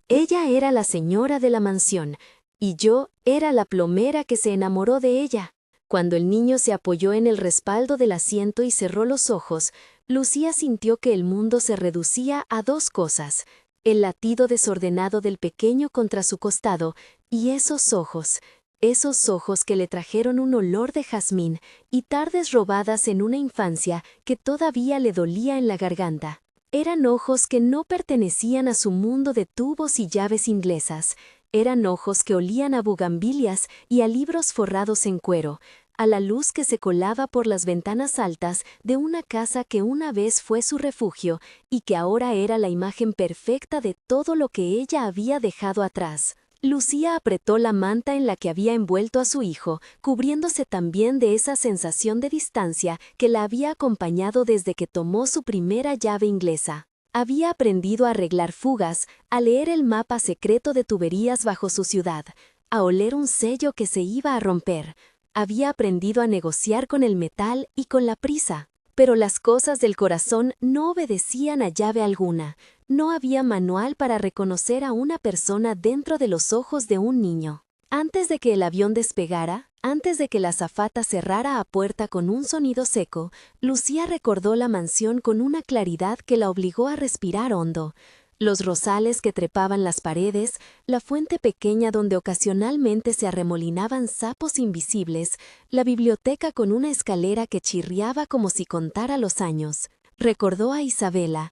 Ella era la señora de la mansión, y yo era la plomera que se enamoró de ella. Cuando el niño se apoyó en el respaldo del asiento y cerró los ojos, Lucía sintió que el mundo se reducía a dos cosas: el latido desordenado del pequeño contra su costado y esos ojos que le trajeron un olor de jazmín y tardes robadas en una infancia que todavía le dolía en la garganta. Eran ojos que no pertenecían a su mundo de tubos y llaves inglesas. Eran ojos que olían a bugambilias y a libros forrados en cuero, a la luz que se colaba por las ventanas altas de una casa que una vez fue su refugio y que ahora era la imagen perfecta de todo lo que ella había dejado atrás. Lucía apretó la manta en la que había envuelto a su hijo, cubriéndose también de esa sensación de distancia que la había acompañado desde que tomó su primera llave inglesa. Había aprendido a arreglar fugas, a leer el mapa secreto de tuberías bajo su ciudad, a oler un sello que se iba a romper. Había aprendido a negociar con el metal y con la prisa. Pero las cosas del corazón no obedecían a llave alguna. No había manual para reconocer a una persona dentro de los ojos de un niño. Antes de que el avión despegara, antes de que la azafata cerrara a puerta con un sonido seco, Lucía recordó la mansión con una claridad que la obligó a respirar hondo. Los rosales que trepaban las paredes, la fuente pequeña donde ocasionalmente se arremolinaban sapos invisibles, la biblioteca con una escalera que chirriaba como si contara los años. Recordó a Isabela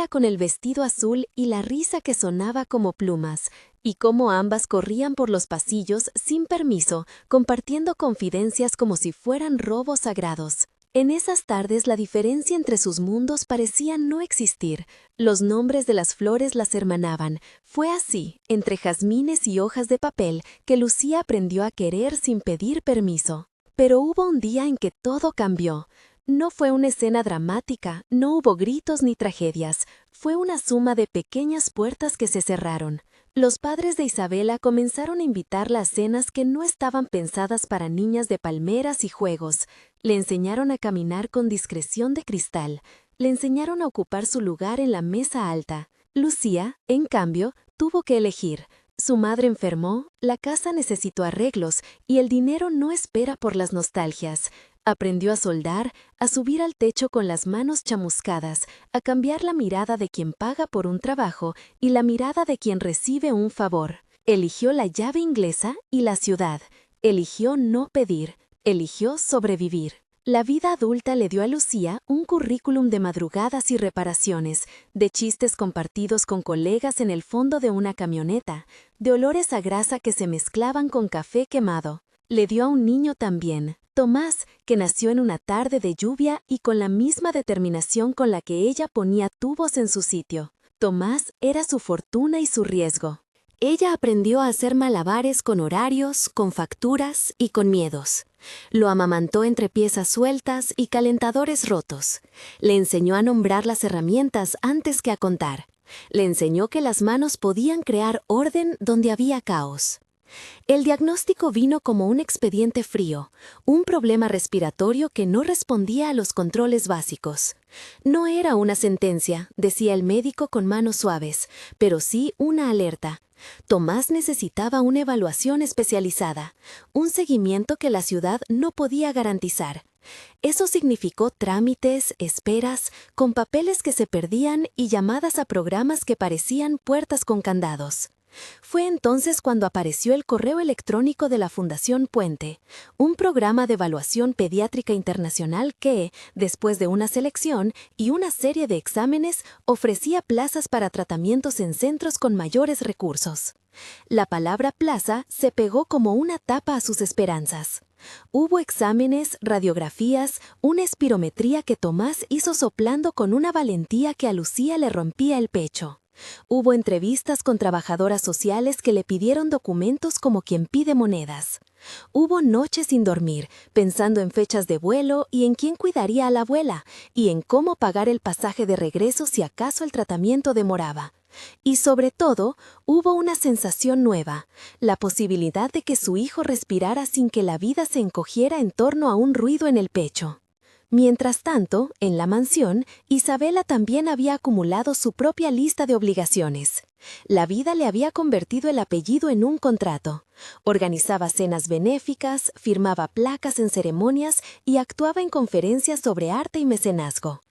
con el vestido azul y la risa que sonaba como plumas, y cómo ambas corrían por los pasillos sin permiso, compartiendo confidencias como si fueran robos sagrados. En esas tardes la diferencia entre sus mundos parecía no existir. Los nombres de las flores las hermanaban. Fue así, entre jazmines y hojas de papel, que Lucía aprendió a querer sin pedir permiso. Pero hubo un día en que todo cambió. No fue una escena dramática, no hubo gritos ni tragedias. Fue una suma de pequeñas puertas que se cerraron. Los padres de Isabela comenzaron a invitarla a cenas que no estaban pensadas para niñas de palmeras y juegos. Le enseñaron a caminar con discreción de cristal. Le enseñaron a ocupar su lugar en la mesa alta. Lucía, en cambio, tuvo que elegir. Su madre enfermó, la casa necesitó arreglos y el dinero no espera por las nostalgias. Aprendió a soldar, a subir al techo con las manos chamuscadas, a cambiar la mirada de quien paga por un trabajo y la mirada de quien recibe un favor. Eligió la llave inglesa y la ciudad. Eligió no pedir. Eligió sobrevivir. La vida adulta le dio a Lucía un currículum de madrugadas y reparaciones, de chistes compartidos con colegas en el fondo de una camioneta, de olores a grasa que se mezclaban con café quemado. Le dio a un niño también, Tomás, que nació en una tarde de lluvia y con la misma determinación con la que ella ponía tubos en su sitio. Tomás era su fortuna y su riesgo. Ella aprendió a hacer malabares con horarios, con facturas y con miedos. Lo amamantó entre piezas sueltas y calentadores rotos. Le enseñó a nombrar las herramientas antes que a contar. Le enseñó que las manos podían crear orden donde había caos. El diagnóstico vino como un expediente frío, un problema respiratorio que no respondía a los controles básicos. No era una sentencia, decía el médico con manos suaves, pero sí una alerta. Tomás necesitaba una evaluación especializada, un seguimiento que la ciudad no podía garantizar. Eso significó trámites, esperas, con papeles que se perdían y llamadas a programas que parecían puertas con candados. Fue entonces cuando apareció el correo electrónico de la Fundación Puente, un programa de evaluación pediátrica internacional que, después de una selección y una serie de exámenes, ofrecía plazas para tratamientos en centros con mayores recursos. La palabra plaza se pegó como una tapa a sus esperanzas. Hubo exámenes, radiografías, una espirometría que Tomás hizo soplando con una valentía que a Lucía le rompía el pecho. Hubo entrevistas con trabajadoras sociales que le pidieron documentos como quien pide monedas. Hubo noches sin dormir, pensando en fechas de vuelo y en quién cuidaría a la abuela, y en cómo pagar el pasaje de regreso si acaso el tratamiento demoraba. Y sobre todo, hubo una sensación nueva, la posibilidad de que su hijo respirara sin que la vida se encogiera en torno a un ruido en el pecho. Mientras tanto, en la mansión, Isabela también había acumulado su propia lista de obligaciones. La vida le había convertido el apellido en un contrato. Organizaba cenas benéficas, firmaba placas en ceremonias y actuaba en conferencias sobre arte y mecenazgo.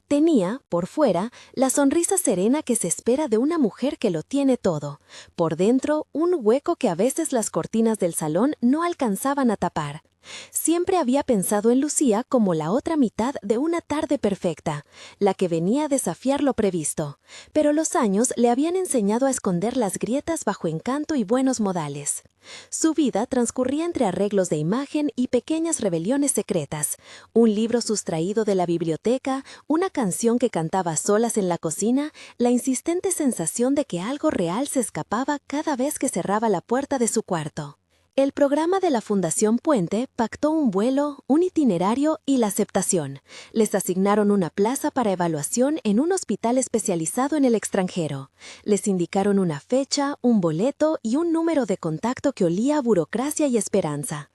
Tenía, por fuera, la sonrisa serena que se espera de una mujer que lo tiene todo. Por dentro, un hueco que a veces las cortinas del salón no alcanzaban a tapar. Siempre había pensado en Lucía como la otra mitad de una tarde perfecta, la que venía a desafiar lo previsto, pero los años le habían enseñado a esconder las grietas bajo encanto y buenos modales. Su vida transcurría entre arreglos de imagen y pequeñas rebeliones secretas, un libro sustraído de la biblioteca, una canción que cantaba solas en la cocina, la insistente sensación de que algo real se escapaba cada vez que cerraba la puerta de su cuarto. El programa de la Fundación Puente pactó un vuelo, un itinerario y la aceptación. Les asignaron una plaza para evaluación en un hospital especializado en el extranjero. Les indicaron una fecha, un boleto y un número de contacto que olía a burocracia y esperanza.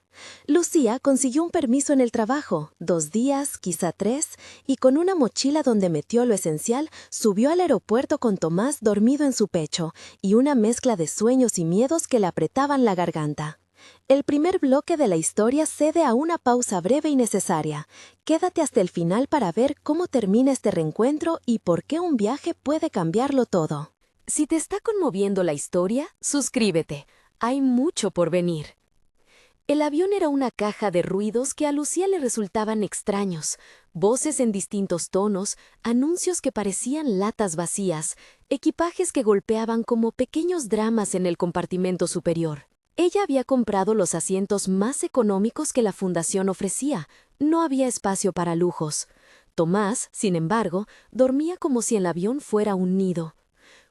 Lucía consiguió un permiso en el trabajo, 2 días, quizá 3, y con una mochila donde metió lo esencial, subió al aeropuerto con Tomás dormido en su pecho y una mezcla de sueños y miedos que le apretaban la garganta. El primer bloque de la historia cede a una pausa breve y necesaria. Quédate hasta el final para ver cómo termina este reencuentro y por qué un viaje puede cambiarlo todo. Si te está conmoviendo la historia, suscríbete. Hay mucho por venir. El avión era una caja de ruidos que a Lucía le resultaban extraños. Voces en distintos tonos, anuncios que parecían latas vacías, equipajes que golpeaban como pequeños dramas en el compartimento superior. Ella había comprado los asientos más económicos que la fundación ofrecía. No había espacio para lujos. Tomás, sin embargo, dormía como si el avión fuera un nido.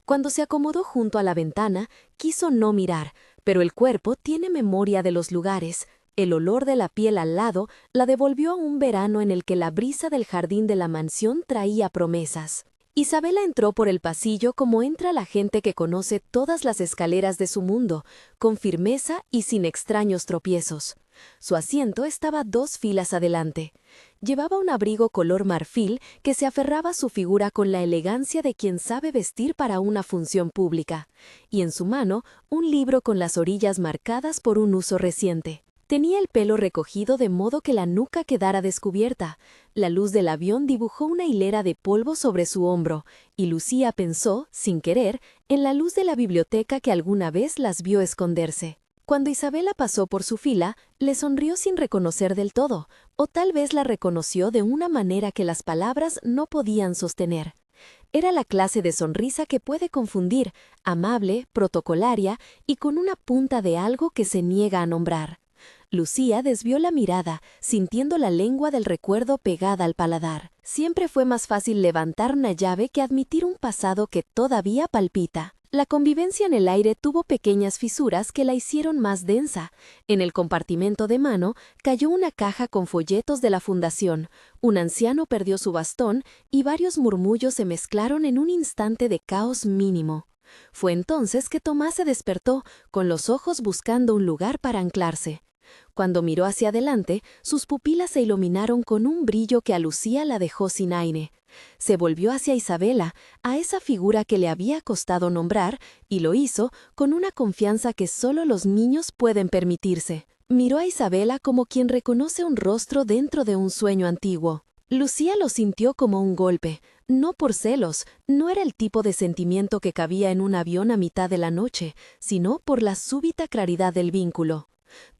Cuando se acomodó junto a la ventana, quiso no mirar, pero el cuerpo tiene memoria de los lugares. El olor de la piel al lado la devolvió a un verano en el que la brisa del jardín de la mansión traía promesas. Isabela entró por el pasillo como entra la gente que conoce todas las escaleras de su mundo, con firmeza y sin extraños tropiezos. Su asiento estaba 2 filas adelante. Llevaba un abrigo color marfil que se aferraba a su figura con la elegancia de quien sabe vestir para una función pública, y en su mano un libro con las orillas marcadas por un uso reciente. Tenía el pelo recogido de modo que la nuca quedara descubierta. La luz del avión dibujó una hilera de polvo sobre su hombro, y Lucía pensó, sin querer, en la luz de la biblioteca que alguna vez las vio esconderse. Cuando Isabela pasó por su fila, le sonrió sin reconocer del todo, o tal vez la reconoció de una manera que las palabras no podían sostener. Era la clase de sonrisa que puede confundir, amable, protocolaria y con una punta de algo que se niega a nombrar. Lucía desvió la mirada, sintiendo la lengua del recuerdo pegada al paladar. Siempre fue más fácil levantar una llave que admitir un pasado que todavía palpita. La convivencia en el aire tuvo pequeñas fisuras que la hicieron más densa. En el compartimento de mano cayó una caja con folletos de la fundación. Un anciano perdió su bastón y varios murmullos se mezclaron en un instante de caos mínimo. Fue entonces que Tomás se despertó, con los ojos buscando un lugar para anclarse. Cuando miró hacia adelante, sus pupilas se iluminaron con un brillo que a Lucía la dejó sin aire. Se volvió hacia Isabela, a esa figura que le había costado nombrar, y lo hizo con una confianza que solo los niños pueden permitirse. Miró a Isabela como quien reconoce un rostro dentro de un sueño antiguo. Lucía lo sintió como un golpe, no por celos, no era el tipo de sentimiento que cabía en un avión a mitad de la noche, sino por la súbita claridad del vínculo.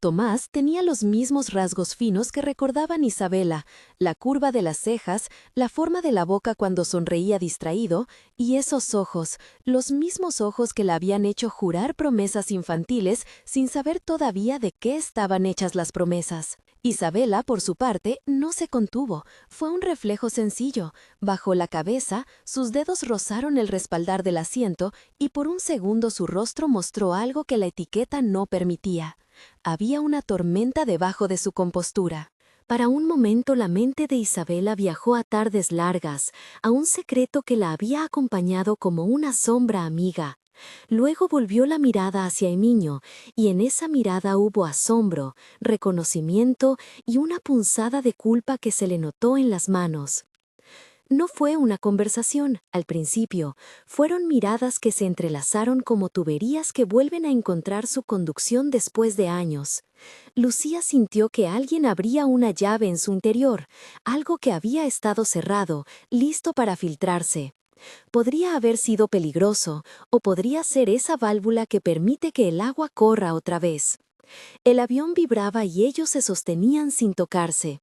Tomás tenía los mismos rasgos finos que recordaban Isabela, la curva de las cejas, la forma de la boca cuando sonreía distraído, y esos ojos, los mismos ojos que la habían hecho jurar promesas infantiles sin saber todavía de qué estaban hechas las promesas. Isabela, por su parte, no se contuvo. Fue un reflejo sencillo. Bajó la cabeza, sus dedos rozaron el respaldar del asiento y por un segundo su rostro mostró algo que la etiqueta no permitía. Había una tormenta debajo de su compostura. Para un momento la mente de Isabela viajó a tardes largas, a un secreto que la había acompañado como una sombra amiga. Luego volvió la mirada hacia el niño, y en esa mirada hubo asombro, reconocimiento y una punzada de culpa que se le notó en las manos. No fue una conversación, al principio, fueron miradas que se entrelazaron como tuberías que vuelven a encontrar su conducción después de años. Lucía sintió que alguien abría una llave en su interior, algo que había estado cerrado, listo para filtrarse. Podría haber sido peligroso, o podría ser esa válvula que permite que el agua corra otra vez. El avión vibraba y ellos se sostenían sin tocarse.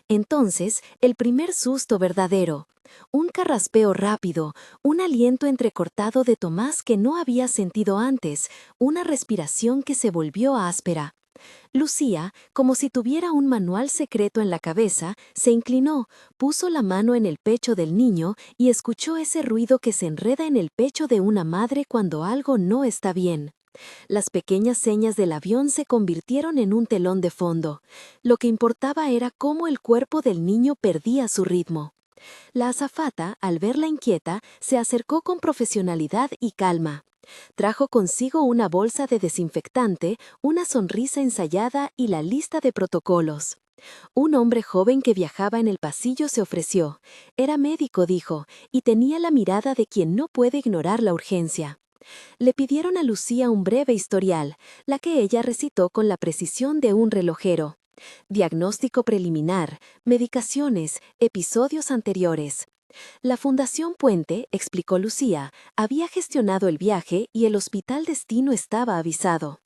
Entonces, el primer susto verdadero. Un carraspeo rápido, un aliento entrecortado de Tomás que no había sentido antes, una respiración que se volvió áspera. Lucía, como si tuviera un manual secreto en la cabeza, se inclinó, puso la mano en el pecho del niño y escuchó ese ruido que se enreda en el pecho de una madre cuando algo no está bien. Las pequeñas señas del avión se convirtieron en un telón de fondo. Lo que importaba era cómo el cuerpo del niño perdía su ritmo. La azafata, al verla inquieta, se acercó con profesionalidad y calma. Trajo consigo una bolsa de desinfectante, una sonrisa ensayada y la lista de protocolos. Un hombre joven que viajaba en el pasillo se ofreció. Era médico, dijo, y tenía la mirada de quien no puede ignorar la urgencia. Le pidieron a Lucía un breve historial, la que ella recitó con la precisión de un relojero. Diagnóstico preliminar, medicaciones, episodios anteriores. La Fundación Puente, explicó Lucía, había gestionado el viaje y el hospital destino estaba avisado.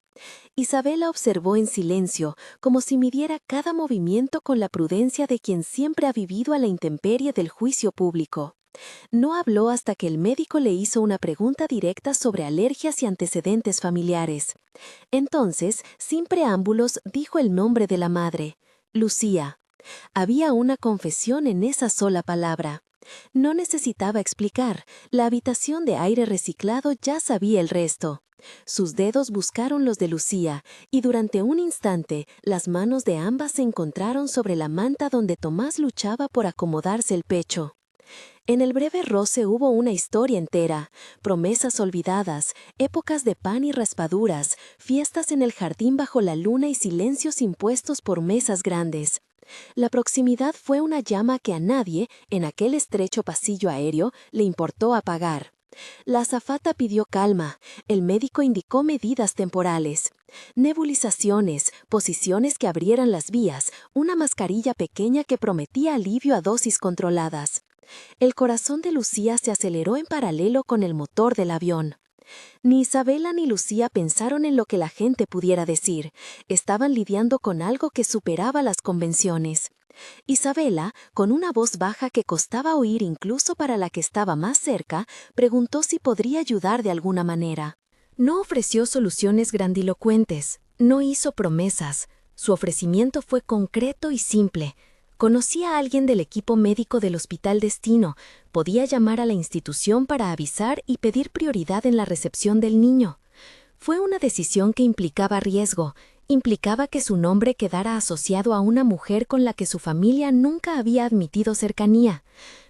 Isabela observó en silencio, como si midiera cada movimiento con la prudencia de quien siempre ha vivido a la intemperie del juicio público. No habló hasta que el médico le hizo una pregunta directa sobre alergias y antecedentes familiares. Entonces, sin preámbulos, dijo el nombre de la madre, Lucía. Había una confesión en esa sola palabra. No necesitaba explicar, la habitación de aire reciclado ya sabía el resto. Sus dedos buscaron los de Lucía, y durante un instante las manos de ambas se encontraron sobre la manta donde Tomás luchaba por acomodarse el pecho. En el breve roce hubo una historia entera, promesas olvidadas, épocas de pan y raspaduras, fiestas en el jardín bajo la luna y silencios impuestos por mesas grandes. La proximidad fue una llama que a nadie, en aquel estrecho pasillo aéreo, le importó apagar. La azafata pidió calma, el médico indicó medidas temporales. Nebulizaciones, posiciones que abrieran las vías, una mascarilla pequeña que prometía alivio a dosis controladas. El corazón de Lucía se aceleró en paralelo con el motor del avión. Ni Isabela ni Lucía pensaron en lo que la gente pudiera decir. Estaban lidiando con algo que superaba las convenciones. Isabela, con una voz baja que costaba oír incluso para la que estaba más cerca, preguntó si podría ayudar de alguna manera. No ofreció soluciones grandilocuentes, no hizo promesas. Su ofrecimiento fue concreto y simple. Conocía a alguien del equipo médico del Hospital Destino, podía llamar a la institución para avisar y pedir prioridad en la recepción del niño. Fue una decisión que implicaba riesgo, implicaba que su nombre quedara asociado a una mujer con la que su familia nunca había admitido cercanía,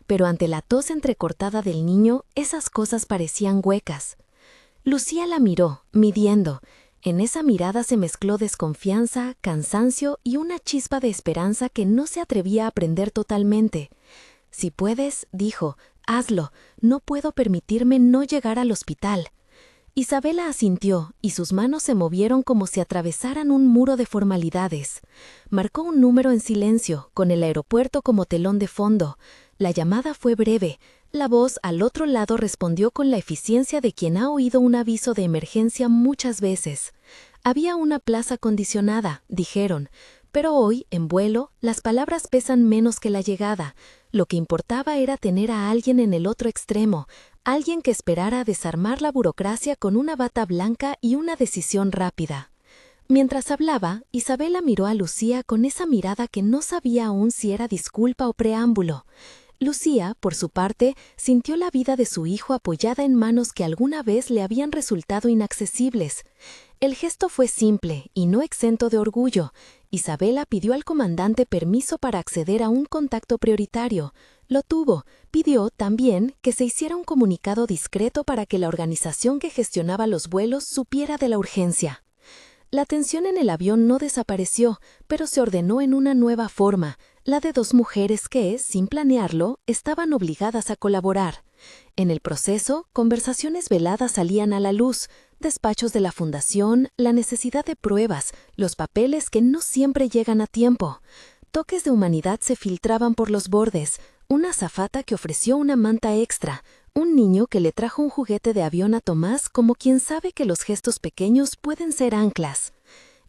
pero ante la tos entrecortada del niño, esas cosas parecían huecas. Lucía la miró, midiendo. En esa mirada se mezcló desconfianza, cansancio y una chispa de esperanza que no se atrevía a prender totalmente. Si puedes, dijo, hazlo, no puedo permitirme no llegar al hospital. Isabela asintió y sus manos se movieron como si atravesaran un muro de formalidades. Marcó un número en silencio, con el aeropuerto como telón de fondo. La llamada fue breve. La voz al otro lado respondió con la eficiencia de quien ha oído un aviso de emergencia muchas veces. Había una plaza acondicionada, dijeron, pero hoy, en vuelo, las palabras pesan menos que la llegada. Lo que importaba era tener a alguien en el otro extremo, alguien que esperara a desarmar la burocracia con una bata blanca y una decisión rápida. Mientras hablaba, Isabela miró a Lucía con esa mirada que no sabía aún si era disculpa o preámbulo. Lucía, por su parte, sintió la vida de su hijo apoyada en manos que alguna vez le habían resultado inaccesibles. El gesto fue simple y no exento de orgullo. Isabela pidió al comandante permiso para acceder a un contacto prioritario. Lo tuvo. Pidió, también, que se hiciera un comunicado discreto para que la organización que gestionaba los vuelos supiera de la urgencia. La tensión en el avión no desapareció, pero se ordenó en una nueva forma. la de dos mujeres que, sin planearlo, estaban obligadas a colaborar. En el proceso, conversaciones veladas salían a la luz, despachos de la fundación, la necesidad de pruebas, los papeles que no siempre llegan a tiempo. Toques de humanidad se filtraban por los bordes, una azafata que ofreció una manta extra, un niño que le trajo un juguete de avión a Tomás como quien sabe que los gestos pequeños pueden ser anclas.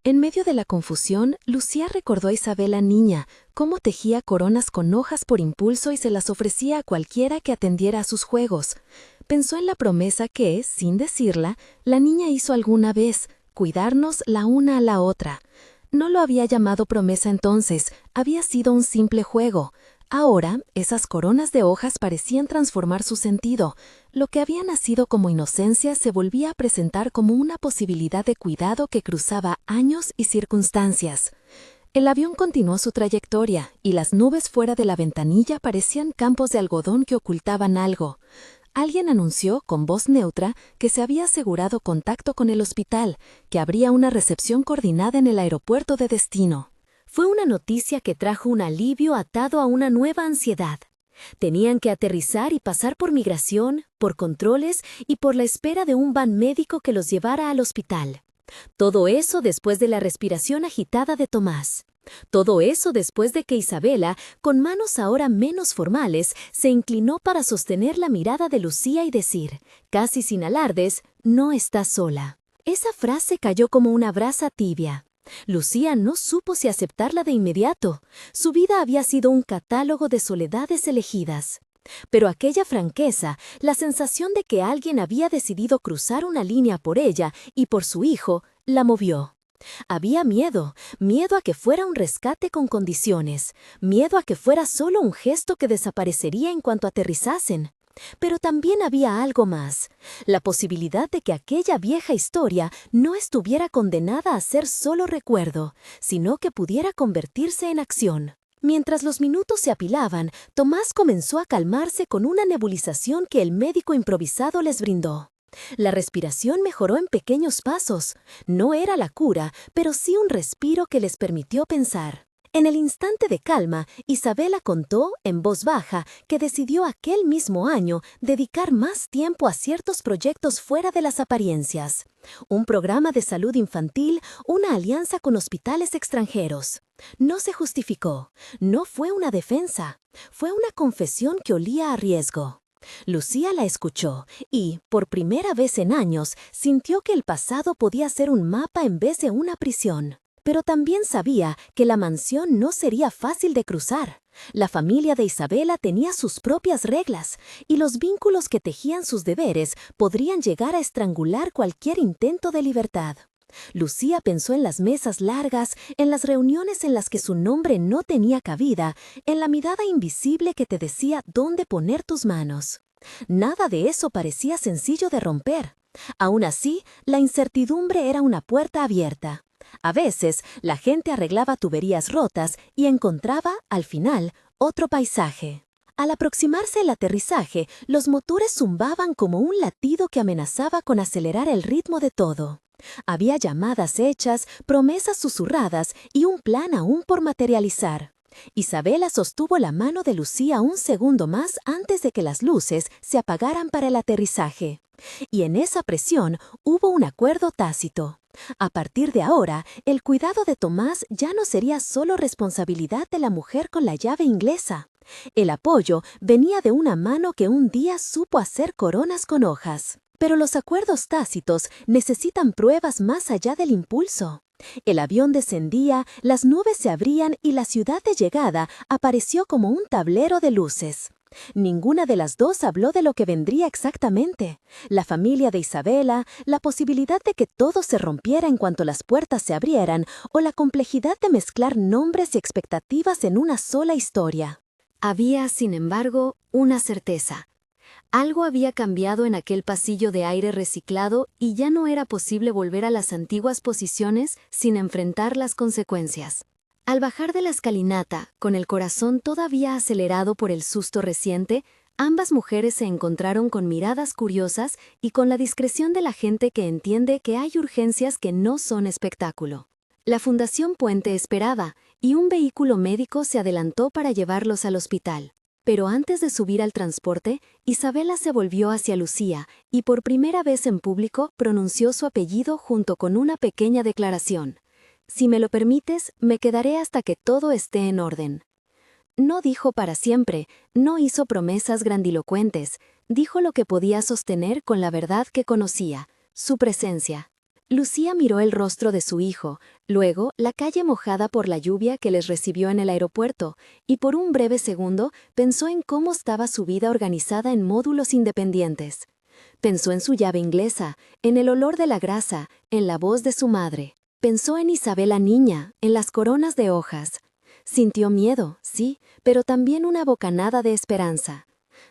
En medio de la confusión, Lucía recordó a Isabela niña, cómo tejía coronas con hojas por impulso y se las ofrecía a cualquiera que atendiera a sus juegos. Pensó en la promesa que, sin decirla, la niña hizo alguna vez, cuidarnos la una a la otra. No lo había llamado promesa entonces, había sido un simple juego. Ahora, esas coronas de hojas parecían transformar su sentido. Lo que había nacido como inocencia se volvía a presentar como una posibilidad de cuidado que cruzaba años y circunstancias. El avión continuó su trayectoria, y las nubes fuera de la ventanilla parecían campos de algodón que ocultaban algo. Alguien anunció, con voz neutra, que se había asegurado contacto con el hospital, que habría una recepción coordinada en el aeropuerto de destino. Fue una noticia que trajo un alivio atado a una nueva ansiedad. Tenían que aterrizar y pasar por migración, por controles y por la espera de un van médico que los llevara al hospital. Todo eso después de la respiración agitada de Tomás. Todo eso después de que Isabela, con manos ahora menos formales, se inclinó para sostener la mirada de Lucía y decir, casi sin alardes, no estás sola. Esa frase cayó como una brasa tibia. Lucía no supo si aceptarla de inmediato. Su vida había sido un catálogo de soledades elegidas. Pero aquella franqueza, la sensación de que alguien había decidido cruzar una línea por ella y por su hijo, la movió. Había miedo a que fuera un rescate con condiciones, miedo a que fuera solo un gesto que desaparecería en cuanto aterrizasen. Pero también había algo más, la posibilidad de que aquella vieja historia no estuviera condenada a ser solo recuerdo, sino que pudiera convertirse en acción. Mientras los minutos se apilaban, Tomás comenzó a calmarse con una nebulización que el médico improvisado les brindó. La respiración mejoró en pequeños pasos. No era la cura, pero sí un respiro que les permitió pensar. En el instante de calma, Isabela contó, en voz baja, que decidió aquel mismo año dedicar más tiempo a ciertos proyectos fuera de las apariencias. Un programa de salud infantil, una alianza con hospitales extranjeros. No se justificó, no fue una defensa, fue una confesión que olía a riesgo. Lucía la escuchó y, por primera vez en años, sintió que el pasado podía ser un mapa en vez de una prisión. Pero también sabía que la mansión no sería fácil de cruzar. La familia de Isabela tenía sus propias reglas, y los vínculos que tejían sus deberes podrían llegar a estrangular cualquier intento de libertad. Lucía pensó en las mesas largas, en las reuniones en las que su nombre no tenía cabida, en la mirada invisible que te decía dónde poner tus manos. Nada de eso parecía sencillo de romper. Aún así, la incertidumbre era una puerta abierta. A veces, la gente arreglaba tuberías rotas y encontraba, al final, otro paisaje. Al aproximarse el aterrizaje, los motores zumbaban como un latido que amenazaba con acelerar el ritmo de todo. Había llamadas hechas, promesas susurradas y un plan aún por materializar. Isabela sostuvo la mano de Lucía un segundo más antes de que las luces se apagaran para el aterrizaje. Y en esa presión hubo un acuerdo tácito. A partir de ahora, el cuidado de Tomás ya no sería solo responsabilidad de la mujer con la llave inglesa. El apoyo venía de una mano que un día supo hacer coronas con hojas. Pero los acuerdos tácitos necesitan pruebas más allá del impulso. El avión descendía, las nubes se abrían y la ciudad de llegada apareció como un tablero de luces. Ninguna de las dos habló de lo que vendría exactamente. La familia de Isabela, la posibilidad de que todo se rompiera en cuanto las puertas se abrieran, o la complejidad de mezclar nombres y expectativas en una sola historia. Había, sin embargo, una certeza. Algo había cambiado en aquel pasillo de aire reciclado y ya no era posible volver a las antiguas posiciones sin enfrentar las consecuencias. Al bajar de la escalinata, con el corazón todavía acelerado por el susto reciente, ambas mujeres se encontraron con miradas curiosas y con la discreción de la gente que entiende que hay urgencias que no son espectáculo. La Fundación Puente esperaba, y un vehículo médico se adelantó para llevarlos al hospital. Pero antes de subir al transporte, Isabela se volvió hacia Lucía y por primera vez en público pronunció su apellido junto con una pequeña declaración. «Si me lo permites, me quedaré hasta que todo esté en orden». No dijo para siempre, no hizo promesas grandilocuentes, dijo lo que podía sostener con la verdad que conocía, su presencia. Lucía miró el rostro de su hijo, luego la calle mojada por la lluvia que les recibió en el aeropuerto, y por un breve segundo pensó en cómo estaba su vida organizada en módulos independientes. Pensó en su llave inglesa, en el olor de la grasa, en la voz de su madre. Pensó en Isabela niña, en las coronas de hojas. Sintió miedo, sí, pero también una bocanada de esperanza.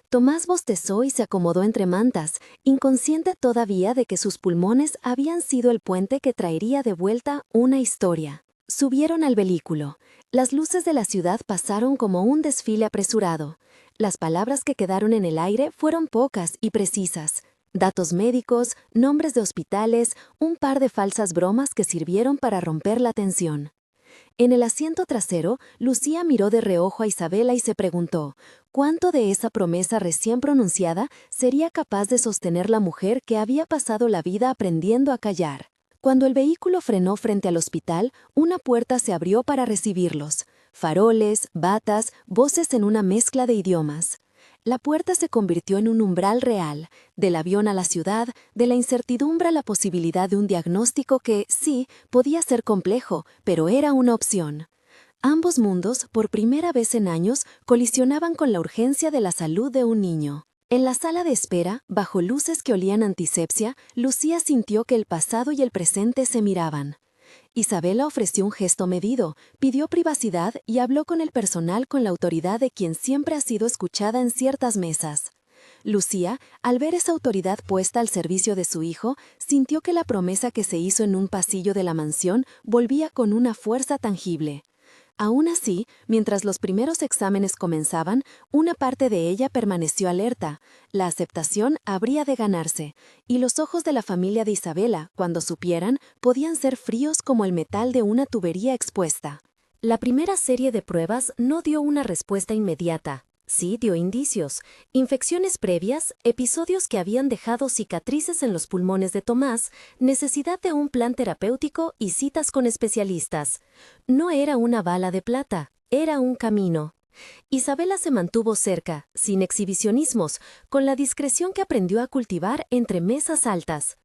Tomás bostezó y se acomodó entre mantas, inconsciente todavía de que sus pulmones habían sido el puente que traería de vuelta una historia. Subieron al vehículo. Las luces de la ciudad pasaron como un desfile apresurado. Las palabras que quedaron en el aire fueron pocas y precisas. Datos médicos, nombres de hospitales, un par de falsas bromas que sirvieron para romper la tensión. En el asiento trasero, Lucía miró de reojo a Isabela y se preguntó, ¿cuánto de esa promesa recién pronunciada sería capaz de sostener la mujer que había pasado la vida aprendiendo a callar? Cuando el vehículo frenó frente al hospital, una puerta se abrió para recibirlos. Faroles, batas, voces en una mezcla de idiomas. La puerta se convirtió en un umbral real, del avión a la ciudad, de la incertidumbre a la posibilidad de un diagnóstico que, sí, podía ser complejo, pero era una opción. Ambos mundos, por primera vez en años, colisionaban con la urgencia de la salud de un niño. En la sala de espera, bajo luces que olían a antisepsia, Lucía sintió que el pasado y el presente se miraban. Isabela ofreció un gesto medido, pidió privacidad y habló con el personal con la autoridad de quien siempre ha sido escuchada en ciertas mesas. Lucía, al ver esa autoridad puesta al servicio de su hijo, sintió que la promesa que se hizo en un pasillo de la mansión volvía con una fuerza tangible. Aún así, mientras los primeros exámenes comenzaban, una parte de ella permaneció alerta. La aceptación habría de ganarse, y los ojos de la familia de Isabela, cuando supieran, podían ser fríos como el metal de una tubería expuesta. La primera serie de pruebas no dio una respuesta inmediata. Sí dio indicios, infecciones previas, episodios que habían dejado cicatrices en los pulmones de Tomás, necesidad de un plan terapéutico y citas con especialistas. No era una bala de plata, era un camino. Isabela se mantuvo cerca, sin exhibicionismos, con la discreción que aprendió a cultivar entre mesas altas.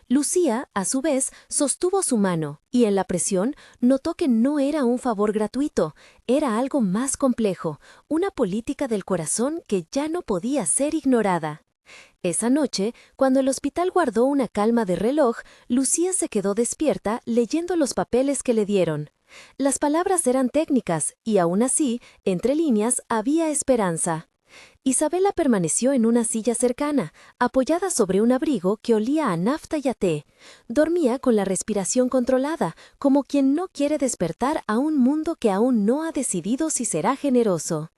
Lucía, a su vez, sostuvo su mano y en la presión notó que no era un favor gratuito, era algo más complejo, una política del corazón que ya no podía ser ignorada. Esa noche, cuando el hospital guardó una calma de reloj, Lucía se quedó despierta leyendo los papeles que le dieron. Las palabras eran técnicas y aún así, entre líneas, había esperanza. Isabela permaneció en una silla cercana, apoyada sobre un abrigo que olía a nafta y a té. Dormía con la respiración controlada, como quien no quiere despertar a un mundo que aún no ha decidido si será generoso.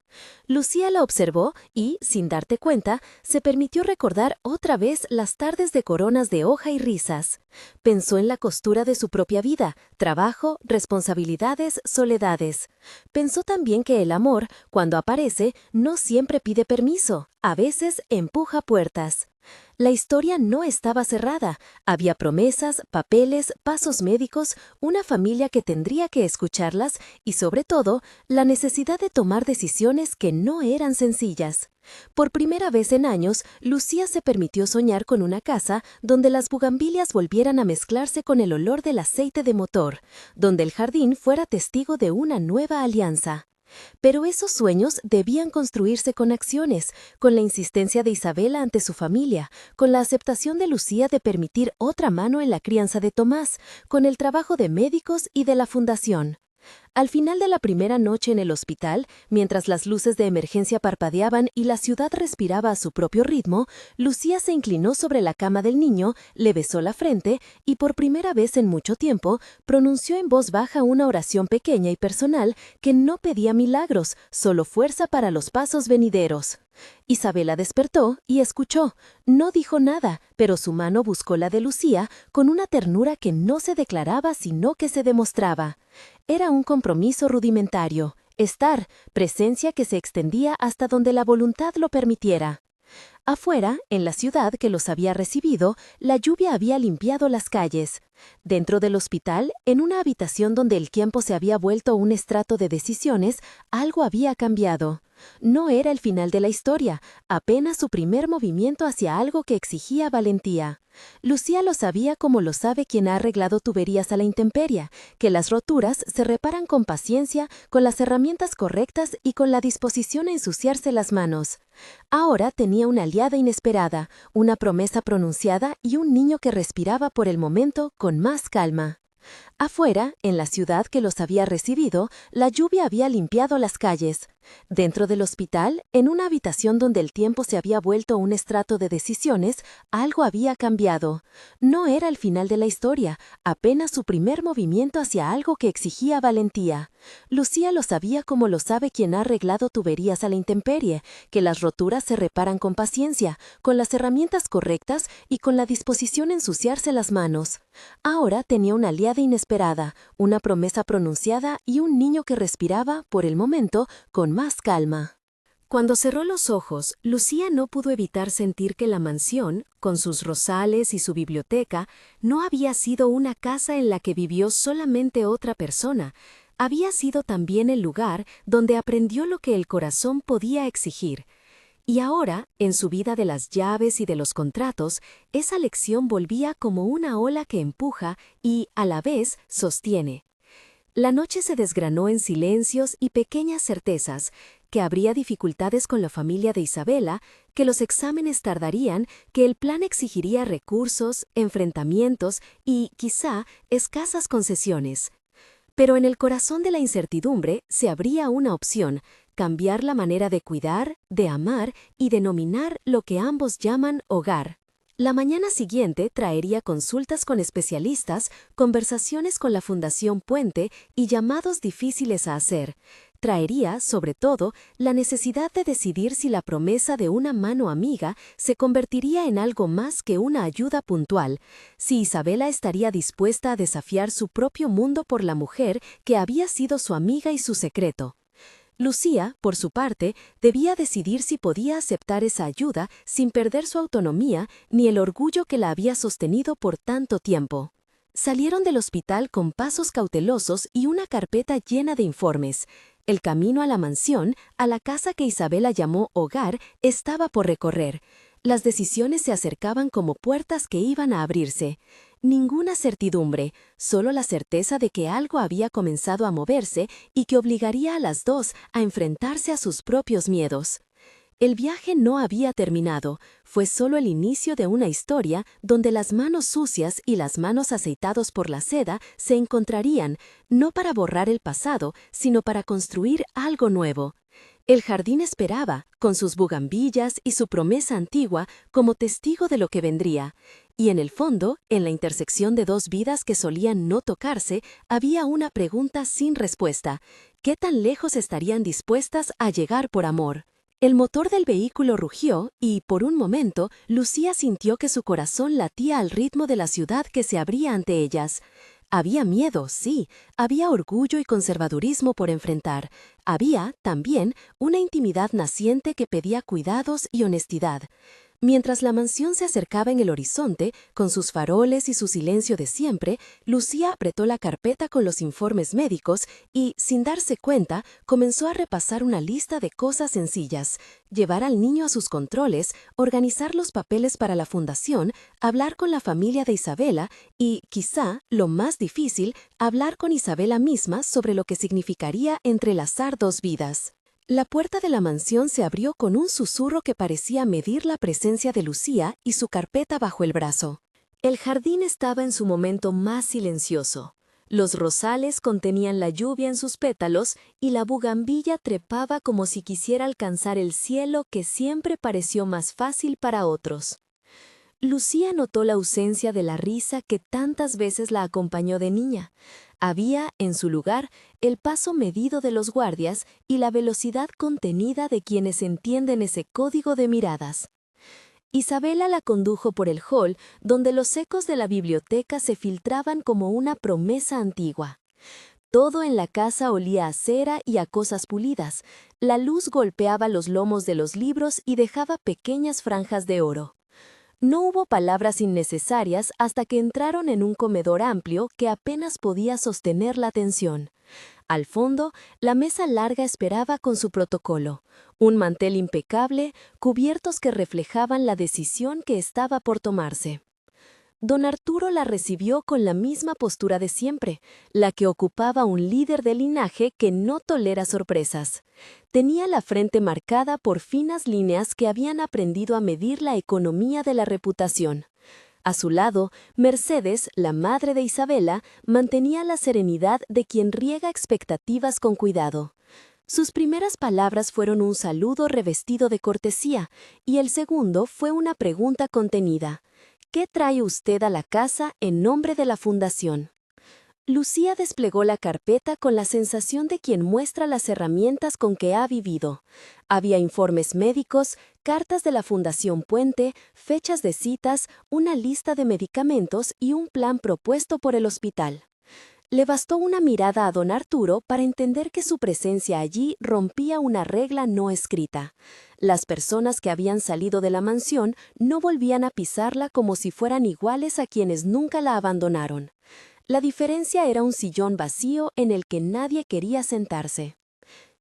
Lucía la observó y, sin darte cuenta, se permitió recordar otra vez las tardes de coronas de hoja y risas. Pensó en la costura de su propia vida, trabajo, responsabilidades, soledades. Pensó también que el amor, cuando aparece, no siempre pide permiso, a veces empuja puertas. La historia no estaba cerrada, había promesas, papeles, pasos médicos, una familia que tendría que escucharlas y, sobre todo, la necesidad de tomar decisiones que no eran sencillas. Por primera vez en años, Lucía se permitió soñar con una casa donde las bugambilias volvieran a mezclarse con el olor del aceite de motor, donde el jardín fuera testigo de una nueva alianza. Pero esos sueños debían construirse con acciones, con la insistencia de Isabela ante su familia, con la aceptación de Lucía de permitir otra mano en la crianza de Tomás, con el trabajo de médicos y de la fundación. Al final de la primera noche en el hospital, mientras las luces de emergencia parpadeaban y la ciudad respiraba a su propio ritmo, Lucía se inclinó sobre la cama del niño, le besó la frente y por primera vez en mucho tiempo pronunció en voz baja una oración pequeña y personal que no pedía milagros, solo fuerza para los pasos venideros. Isabela despertó y escuchó. No dijo nada, pero su mano buscó la de Lucía con una ternura que no se declaraba sino que se demostraba. Era un compromiso rudimentario, estar, presencia que se extendía hasta donde la voluntad lo permitiera. Afuera, en la ciudad que los había recibido, la lluvia había limpiado las calles. Dentro del hospital, en una habitación donde el tiempo se había vuelto un estrato de decisiones, algo había cambiado. No era el final de la historia, apenas su primer movimiento hacia algo que exigía valentía. Lucía lo sabía como lo sabe quien ha arreglado tuberías a la intemperie, que las roturas se reparan con paciencia, con las herramientas correctas y con la disposición a ensuciarse las manos. Ahora tenía una aliada inesperada, una promesa pronunciada y un niño que respiraba por el momento con más calma. Afuera, en la ciudad que los había recibido, la lluvia había limpiado las calles. Dentro del hospital, en una habitación donde el tiempo se había vuelto un estrato de decisiones, algo había cambiado. No era el final de la historia, apenas su primer movimiento hacia algo que exigía valentía. Lucía lo sabía como lo sabe quien ha arreglado tuberías a la intemperie, que las roturas se reparan con paciencia, con las herramientas correctas y con la disposición a ensuciarse las manos. Ahora tenía una aliada inesperada, una promesa pronunciada y un niño que respiraba, por el momento, con más calma. Cuando cerró los ojos, Lucía no pudo evitar sentir que la mansión, con sus rosales y su biblioteca, no había sido una casa en la que vivió solamente otra persona. Había sido también el lugar donde aprendió lo que el corazón podía exigir. Y ahora, en su vida de las llaves y de los contratos, esa lección volvía como una ola que empuja y, a la vez, sostiene. La noche se desgranó en silencios y pequeñas certezas, que habría dificultades con la familia de Isabela, que los exámenes tardarían, que el plan exigiría recursos, enfrentamientos y, quizá, escasas concesiones. Pero en el corazón de la incertidumbre se abría una opción: cambiar la manera de cuidar, de amar y de nominar lo que ambos llaman hogar. La mañana siguiente traería consultas con especialistas, conversaciones con la Fundación Puente y llamados difíciles a hacer. Traería, sobre todo, la necesidad de decidir si la promesa de una mano amiga se convertiría en algo más que una ayuda puntual, si Isabela estaría dispuesta a desafiar su propio mundo por la mujer que había sido su amiga y su secreto. Lucía, por su parte, debía decidir si podía aceptar esa ayuda sin perder su autonomía ni el orgullo que la había sostenido por tanto tiempo. Salieron del hospital con pasos cautelosos y una carpeta llena de informes. El camino a la mansión, a la casa que Isabela llamó hogar, estaba por recorrer. Las decisiones se acercaban como puertas que iban a abrirse. Ninguna certidumbre, solo la certeza de que algo había comenzado a moverse y que obligaría a las dos a enfrentarse a sus propios miedos. El viaje no había terminado, fue solo el inicio de una historia donde las manos sucias y las manos aceitados por la seda se encontrarían, no para borrar el pasado, sino para construir algo nuevo. El jardín esperaba, con sus bugambillas y su promesa antigua, como testigo de lo que vendría. Y en el fondo, en la intersección de dos vidas que solían no tocarse, había una pregunta sin respuesta: ¿qué tan lejos estarían dispuestas a llegar por amor? El motor del vehículo rugió y, por un momento, Lucía sintió que su corazón latía al ritmo de la ciudad que se abría ante ellas. Había miedo, sí, había orgullo y conservadurismo por enfrentar. Había, también, una intimidad naciente que pedía cuidados y honestidad. Mientras la mansión se acercaba en el horizonte, con sus faroles y su silencio de siempre, Lucía apretó la carpeta con los informes médicos y, sin darse cuenta, comenzó a repasar una lista de cosas sencillas: llevar al niño a sus controles, organizar los papeles para la fundación, hablar con la familia de Isabela y, quizá, lo más difícil, hablar con Isabela misma sobre lo que significaría entrelazar dos vidas. La puerta de la mansión se abrió con un susurro que parecía medir la presencia de Lucía y su carpeta bajo el brazo. El jardín estaba en su momento más silencioso. Los rosales contenían la lluvia en sus pétalos y la bugambilla trepaba como si quisiera alcanzar el cielo que siempre pareció más fácil para otros. Lucía notó la ausencia de la risa que tantas veces la acompañó de niña. Había, en su lugar, el paso medido de los guardias y la velocidad contenida de quienes entienden ese código de miradas. Isabela la condujo por el hall, donde los ecos de la biblioteca se filtraban como una promesa antigua. Todo en la casa olía a cera y a cosas pulidas. La luz golpeaba los lomos de los libros y dejaba pequeñas franjas de oro. No hubo palabras innecesarias hasta que entraron en un comedor amplio que apenas podía sostener la atención. Al fondo, la mesa larga esperaba con su protocolo, un mantel impecable, cubiertos que reflejaban la decisión que estaba por tomarse. Don Arturo la recibió con la misma postura de siempre, la que ocupaba un líder de linaje que no tolera sorpresas. Tenía la frente marcada por finas líneas que habían aprendido a medir la economía de la reputación. A su lado, Mercedes, la madre de Isabela, mantenía la serenidad de quien riega expectativas con cuidado. Sus primeras palabras fueron un saludo revestido de cortesía, y el segundo fue una pregunta contenida. ¿Qué trae usted a la casa en nombre de la fundación? Lucía desplegó la carpeta con la sensación de quien muestra las herramientas con que ha vivido. Había informes médicos, cartas de la Fundación Puente, fechas de citas, una lista de medicamentos y un plan propuesto por el hospital. Le bastó una mirada a don Arturo para entender que su presencia allí rompía una regla no escrita. Las personas que habían salido de la mansión no volvían a pisarla como si fueran iguales a quienes nunca la abandonaron. La diferencia era un sillón vacío en el que nadie quería sentarse.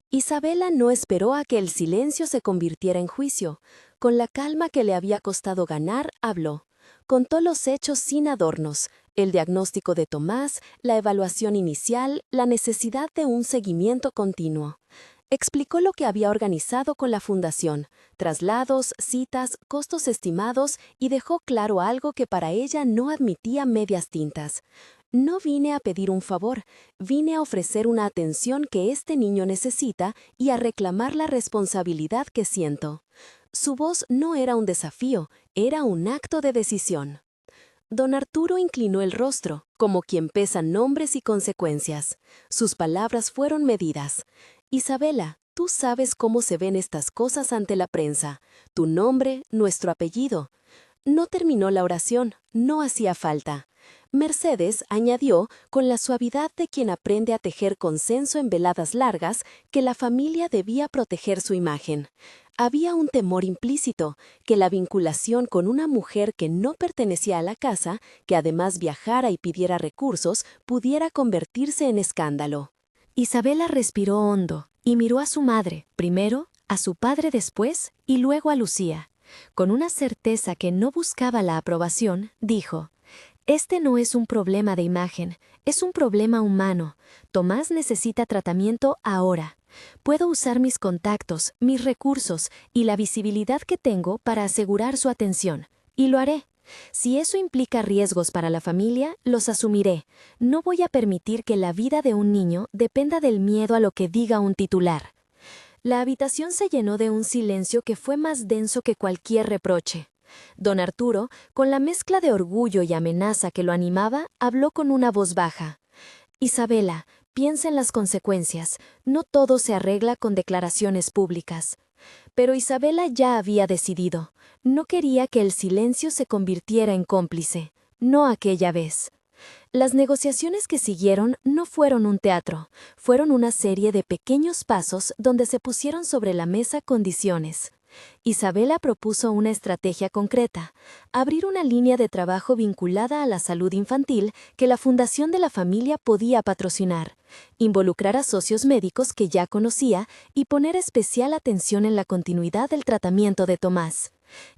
Isabela no esperó a que el silencio se convirtiera en juicio. Con la calma que le había costado ganar, habló. Contó los hechos sin adornos, el diagnóstico de Tomás, la evaluación inicial, la necesidad de un seguimiento continuo. Explicó lo que había organizado con la fundación, traslados, citas, costos estimados y dejó claro algo que para ella no admitía medias tintas. No vine a pedir un favor, vine a ofrecer una atención que este niño necesita y a reclamar la responsabilidad que siento. Su voz no era un desafío, era un acto de decisión. Don Arturo inclinó el rostro, como quien pesa nombres y consecuencias. Sus palabras fueron medidas. Isabela, tú sabes cómo se ven estas cosas ante la prensa. Tu nombre, nuestro apellido. No terminó la oración, no hacía falta. Mercedes añadió, con la suavidad de quien aprende a tejer consenso en veladas largas, que la familia debía proteger su imagen. Había un temor implícito, que la vinculación con una mujer que no pertenecía a la casa, que además viajara y pidiera recursos, pudiera convertirse en escándalo. Isabela respiró hondo y miró a su madre, primero, a su padre después y luego a Lucía. Con una certeza que no buscaba la aprobación, dijo: «Este no es un problema de imagen, es un problema humano. Tomás necesita tratamiento ahora. Puedo usar mis contactos, mis recursos y la visibilidad que tengo para asegurar su atención, y lo haré. Si eso implica riesgos para la familia, los asumiré. No voy a permitir que la vida de un niño dependa del miedo a lo que diga un titular». La habitación se llenó de un silencio que fue más denso que cualquier reproche. Don Arturo, con la mezcla de orgullo y amenaza que lo animaba, habló con una voz baja. «Isabela, piensa en las consecuencias. No todo se arregla con declaraciones públicas». Pero Isabela ya había decidido. No quería que el silencio se convirtiera en cómplice. No aquella vez. Las negociaciones que siguieron no fueron un teatro, fueron una serie de pequeños pasos donde se pusieron sobre la mesa condiciones. Isabela propuso una estrategia concreta: abrir una línea de trabajo vinculada a la salud infantil que la Fundación de la Familia podía patrocinar, involucrar a socios médicos que ya conocía y poner especial atención en la continuidad del tratamiento de Tomás.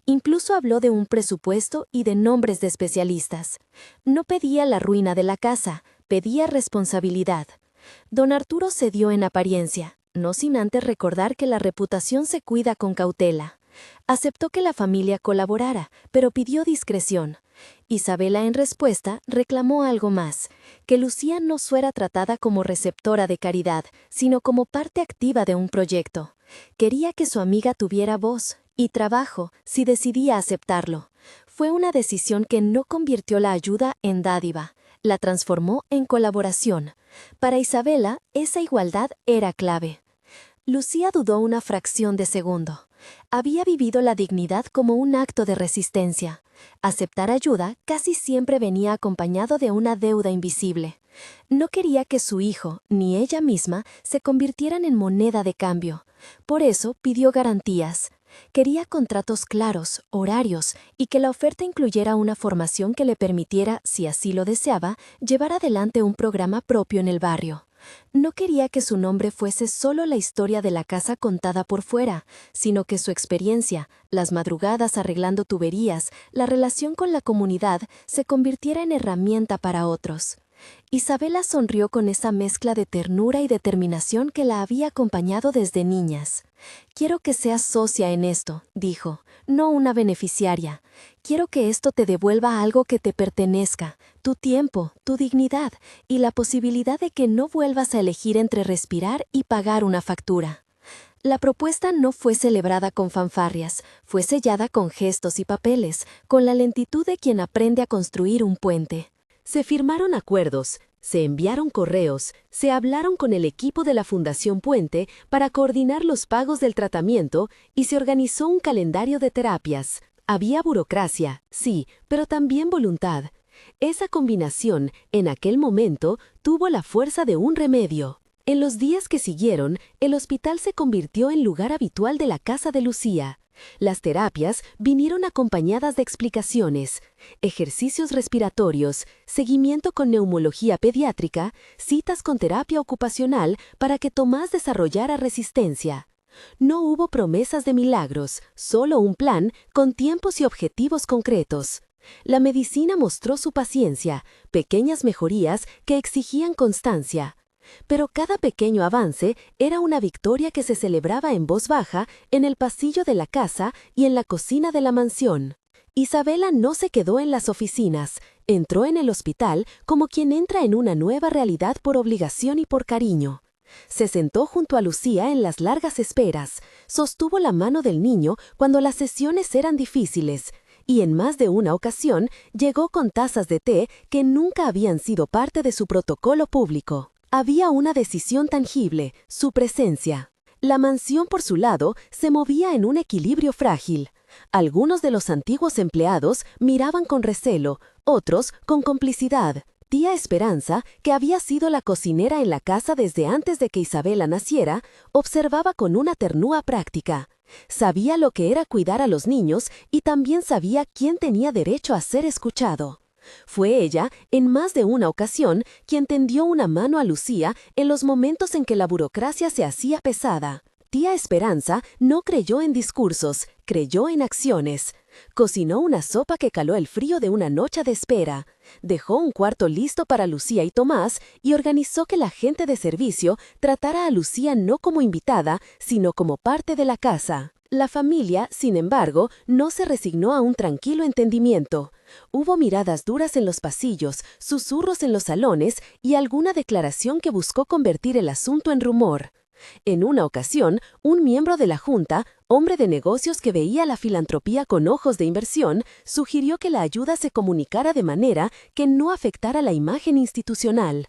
Incluso habló de un presupuesto y de nombres de especialistas. No pedía la ruina de la casa, pedía responsabilidad. Don Arturo cedió en apariencia, no sin antes recordar que la reputación se cuida con cautela. Aceptó que la familia colaborara, pero pidió discreción. Isabela, en respuesta, reclamó algo más: que Lucía no fuera tratada como receptora de caridad, sino como parte activa de un proyecto. Quería que su amiga tuviera voz y trabajo si decidía aceptarlo. Fue una decisión que no convirtió la ayuda en dádiva, la transformó en colaboración. Para Isabela, esa igualdad era clave. Lucía dudó una fracción de segundo. Había vivido la dignidad como un acto de resistencia. Aceptar ayuda casi siempre venía acompañado de una deuda invisible. No quería que su hijo, ni ella misma, se convirtieran en moneda de cambio. Por eso pidió garantías. Quería contratos claros, horarios, y que la oferta incluyera una formación que le permitiera, si así lo deseaba, llevar adelante un programa propio en el barrio. No quería que su nombre fuese solo la historia de la casa contada por fuera, sino que su experiencia, las madrugadas arreglando tuberías, la relación con la comunidad, se convirtiera en herramienta para otros. Isabela sonrió con esa mezcla de ternura y determinación que la había acompañado desde niñas. «Quiero que seas socia en esto», dijo, «no una beneficiaria. Quiero que esto te devuelva algo que te pertenezca, tu tiempo, tu dignidad y la posibilidad de que no vuelvas a elegir entre respirar y pagar una factura». La propuesta no fue celebrada con fanfarrias, fue sellada con gestos y papeles, con la lentitud de quien aprende a construir un puente. Se firmaron acuerdos, se enviaron correos, se hablaron con el equipo de la Fundación Puente para coordinar los pagos del tratamiento y se organizó un calendario de terapias. Había burocracia, sí, pero también voluntad. Esa combinación, en aquel momento, tuvo la fuerza de un remedio. En los días que siguieron, el hospital se convirtió en lugar habitual de la casa de Lucía. Las terapias vinieron acompañadas de explicaciones, ejercicios respiratorios, seguimiento con neumología pediátrica, citas con terapia ocupacional para que Tomás desarrollara resistencia. No hubo promesas de milagros, solo un plan con tiempos y objetivos concretos. La medicina mostró su paciencia, pequeñas mejorías que exigían constancia. Pero cada pequeño avance era una victoria que se celebraba en voz baja en el pasillo de la casa y en la cocina de la mansión. Isabela no se quedó en las oficinas, entró en el hospital como quien entra en una nueva realidad por obligación y por cariño. Se sentó junto a Lucía en las largas esperas, sostuvo la mano del niño cuando las sesiones eran difíciles, y en más de una ocasión llegó con tazas de té que nunca habían sido parte de su protocolo público. Había una decisión tangible, su presencia. La mansión, por su lado, se movía en un equilibrio frágil. Algunos de los antiguos empleados miraban con recelo, otros con complicidad. Tía Esperanza, que había sido la cocinera en la casa desde antes de que Isabela naciera, observaba con una ternura práctica. Sabía lo que era cuidar a los niños y también sabía quién tenía derecho a ser escuchado. Fue ella, en más de una ocasión, quien tendió una mano a Lucía en los momentos en que la burocracia se hacía pesada. Tía Esperanza no creyó en discursos, creyó en acciones. Cocinó una sopa que caló el frío de una noche de espera. Dejó un cuarto listo para Lucía y Tomás y organizó que la gente de servicio tratara a Lucía no como invitada, sino como parte de la casa. La familia, sin embargo, no se resignó a un tranquilo entendimiento. Hubo miradas duras en los pasillos, susurros en los salones y alguna declaración que buscó convertir el asunto en rumor. En una ocasión, un miembro de la Junta, hombre de negocios que veía la filantropía con ojos de inversión, sugirió que la ayuda se comunicara de manera que no afectara la imagen institucional.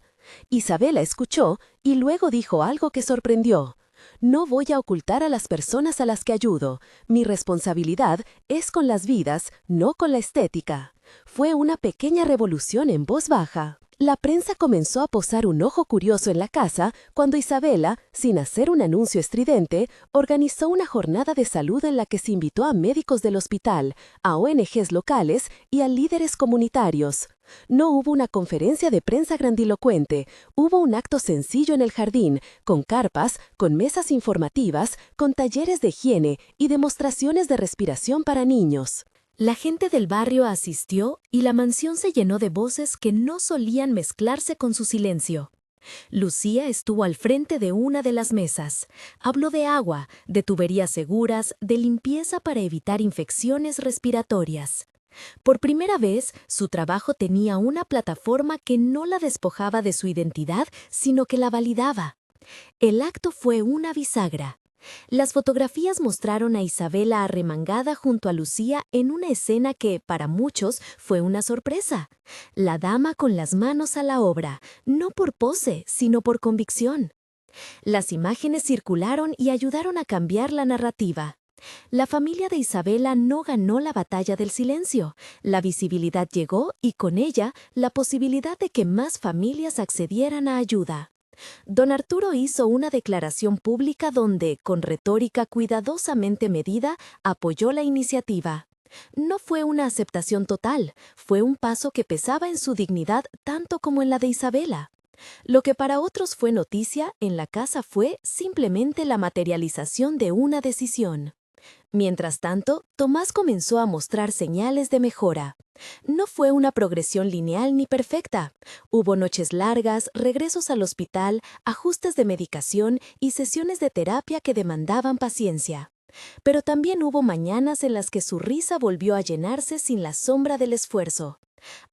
Isabela escuchó y luego dijo algo que sorprendió. «No voy a ocultar a las personas a las que ayudo. Mi responsabilidad es con las vidas, no con la estética». Fue una pequeña revolución en voz baja. La prensa comenzó a posar un ojo curioso en la casa cuando Isabela, sin hacer un anuncio estridente, organizó una jornada de salud en la que se invitó a médicos del hospital, a ONGs locales y a líderes comunitarios. No hubo una conferencia de prensa grandilocuente, hubo un acto sencillo en el jardín, con carpas, con mesas informativas, con talleres de higiene y demostraciones de respiración para niños. La gente del barrio asistió y la mansión se llenó de voces que no solían mezclarse con su silencio. Lucía estuvo al frente de una de las mesas. Habló de agua, de tuberías seguras, de limpieza para evitar infecciones respiratorias. Por primera vez, su trabajo tenía una plataforma que no la despojaba de su identidad, sino que la validaba. El acto fue una bisagra. Las fotografías mostraron a Isabela arremangada junto a Lucía en una escena que, para muchos, fue una sorpresa. La dama con las manos a la obra, no por pose, sino por convicción. Las imágenes circularon y ayudaron a cambiar la narrativa. La familia de Isabela no ganó la batalla del silencio. La visibilidad llegó y con ella la posibilidad de que más familias accedieran a ayuda. Don Arturo hizo una declaración pública donde, con retórica cuidadosamente medida, apoyó la iniciativa. No fue una aceptación total, fue un paso que pesaba en su dignidad tanto como en la de Isabela. Lo que para otros fue noticia, en la casa fue simplemente la materialización de una decisión. Mientras tanto, Tomás comenzó a mostrar señales de mejora. No fue una progresión lineal ni perfecta. Hubo noches largas, regresos al hospital, ajustes de medicación y sesiones de terapia que demandaban paciencia. Pero también hubo mañanas en las que su risa volvió a llenarse sin la sombra del esfuerzo.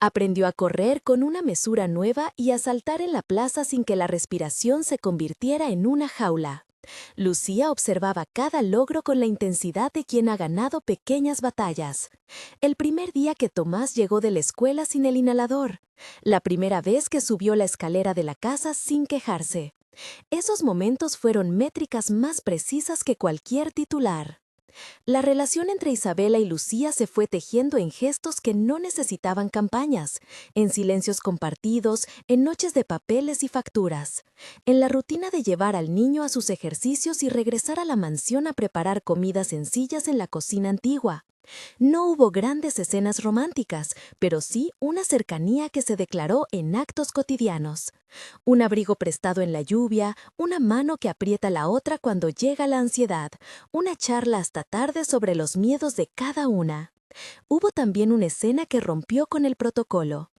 Aprendió a correr con una mesura nueva y a saltar en la plaza sin que la respiración se convirtiera en una jaula. Lucía observaba cada logro con la intensidad de quien ha ganado pequeñas batallas. El primer día que Tomás llegó de la escuela sin el inhalador. La primera vez que subió la escalera de la casa sin quejarse. Esos momentos fueron métricas más precisas que cualquier titular. La relación entre Isabela y Lucía se fue tejiendo en gestos que no necesitaban campañas, en silencios compartidos, en noches de papeles y facturas, en la rutina de llevar al niño a sus ejercicios y regresar a la mansión a preparar comidas sencillas en la cocina antigua. No hubo grandes escenas románticas, pero sí una cercanía que se declaró en actos cotidianos. Un abrigo prestado en la lluvia, una mano que aprieta la otra cuando llega la ansiedad, una charla hasta tarde sobre los miedos de cada una. Hubo también una escena que rompió con el protocolo.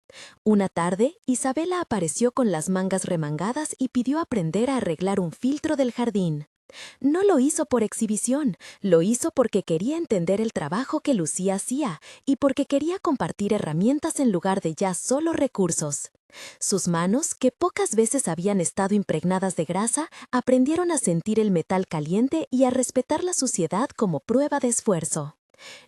Una tarde, Isabela apareció con las mangas remangadas y pidió aprender a arreglar un filtro del jardín. No lo hizo por exhibición, lo hizo porque quería entender el trabajo que Lucía hacía y porque quería compartir herramientas en lugar de ya solo recursos. Sus manos, que pocas veces habían estado impregnadas de grasa, aprendieron a sentir el metal caliente y a respetar la suciedad como prueba de esfuerzo.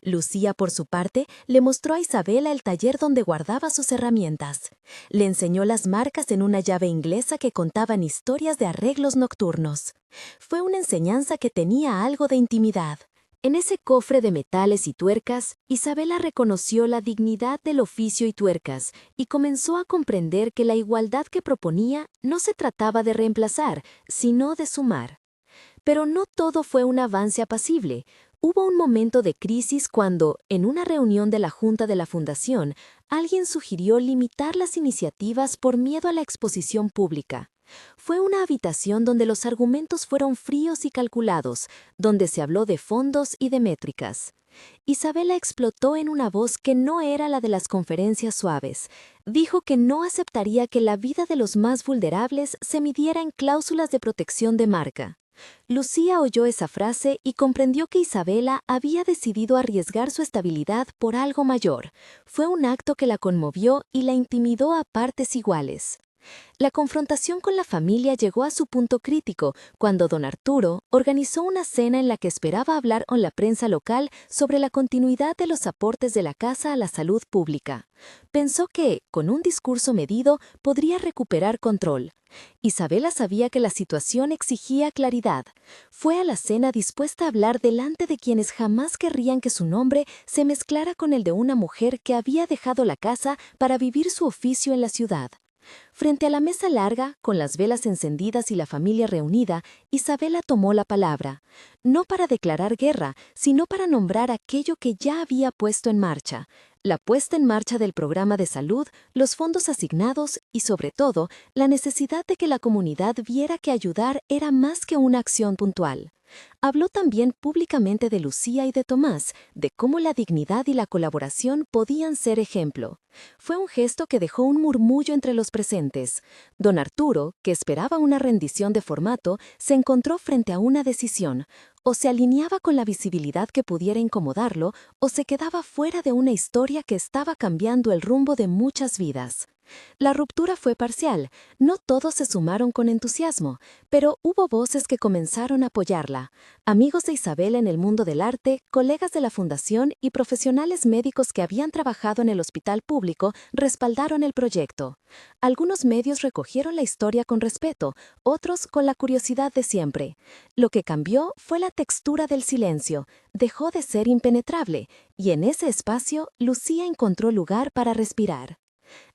Lucía, por su parte, le mostró a Isabela el taller donde guardaba sus herramientas. Le enseñó las marcas en una llave inglesa que contaban historias de arreglos nocturnos. Fue una enseñanza que tenía algo de intimidad. En ese cofre de metales y tuercas, Isabela reconoció la dignidad del oficio y tuercas y comenzó a comprender que la igualdad que proponía no se trataba de reemplazar, sino de sumar. Pero no todo fue un avance apacible. Hubo un momento de crisis cuando, en una reunión de la Junta de la Fundación, alguien sugirió limitar las iniciativas por miedo a la exposición pública. Fue una habitación donde los argumentos fueron fríos y calculados, donde se habló de fondos y de métricas. Isabela explotó en una voz que no era la de las conferencias suaves. Dijo que no aceptaría que la vida de los más vulnerables se midiera en cláusulas de protección de marca. Lucía oyó esa frase y comprendió que Isabela había decidido arriesgar su estabilidad por algo mayor. Fue un acto que la conmovió y la intimidó a partes iguales. La confrontación con la familia llegó a su punto crítico cuando don Arturo organizó una cena en la que esperaba hablar con la prensa local sobre la continuidad de los aportes de la casa a la salud pública. Pensó que, con un discurso medido, podría recuperar control. Isabela sabía que la situación exigía claridad. Fue a la cena dispuesta a hablar delante de quienes jamás querrían que su nombre se mezclara con el de una mujer que había dejado la casa para vivir su oficio en la ciudad. Frente a la mesa larga, con las velas encendidas y la familia reunida, Isabela tomó la palabra, no para declarar guerra, sino para nombrar aquello que ya había puesto en marcha, la puesta en marcha del programa de salud, los fondos asignados y, sobre todo, la necesidad de que la comunidad viera que ayudar era más que una acción puntual. Habló también públicamente de Lucía y de Tomás, de cómo la dignidad y la colaboración podían ser ejemplo. Fue un gesto que dejó un murmullo entre los presentes. Don Arturo, que esperaba una rendición de formato, se encontró frente a una decisión. O se alineaba con la visibilidad que pudiera incomodarlo, o se quedaba fuera de una historia que estaba cambiando el rumbo de muchas vidas. La ruptura fue parcial, no todos se sumaron con entusiasmo, pero hubo voces que comenzaron a apoyarla. Amigos de Isabela en el mundo del arte, colegas de la fundación y profesionales médicos que habían trabajado en el hospital público respaldaron el proyecto. Algunos medios recogieron la historia con respeto, otros con la curiosidad de siempre. Lo que cambió fue la textura del silencio, dejó de ser impenetrable, y en ese espacio Lucía encontró lugar para respirar.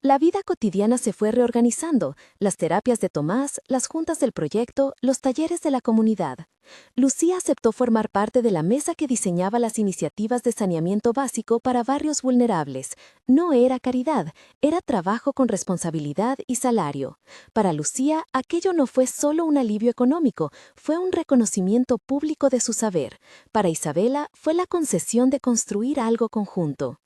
La vida cotidiana se fue reorganizando, las terapias de Tomás, las juntas del proyecto, los talleres de la comunidad. Lucía aceptó formar parte de la mesa que diseñaba las iniciativas de saneamiento básico para barrios vulnerables. No era caridad, era trabajo con responsabilidad y salario. Para Lucía, aquello no fue solo un alivio económico, fue un reconocimiento público de su saber. Para Isabela, fue la concesión de construir algo conjunto.